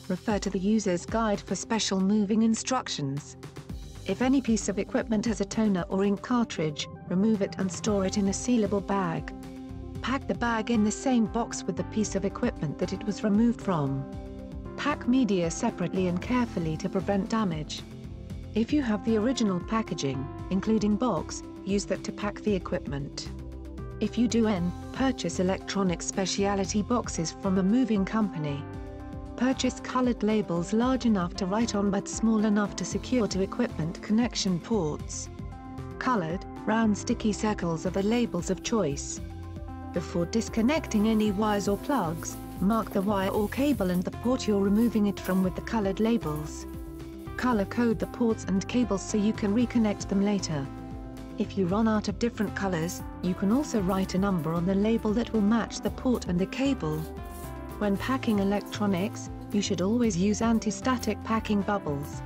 Refer to the user's guide for special moving instructions. If any piece of equipment has a toner or ink cartridge, remove it and store it in a sealable bag. Pack the bag in the same box with the piece of equipment that it was removed from. Pack media separately and carefully to prevent damage. If you have the original packaging, including box, use that to pack the equipment. If you do purchase electronic specialty boxes from a moving company. Purchase colored labels large enough to write on but small enough to secure to equipment connection ports. Colored, round sticky circles are the labels of choice. Before disconnecting any wires or plugs, mark the wire or cable and the port you're removing it from with the colored labels. Color code the ports and cables so you can reconnect them later. If you run out of different colors, you can also write a number on the label that will match the port and the cable. When packing electronics, you should always use anti-static packing bubbles.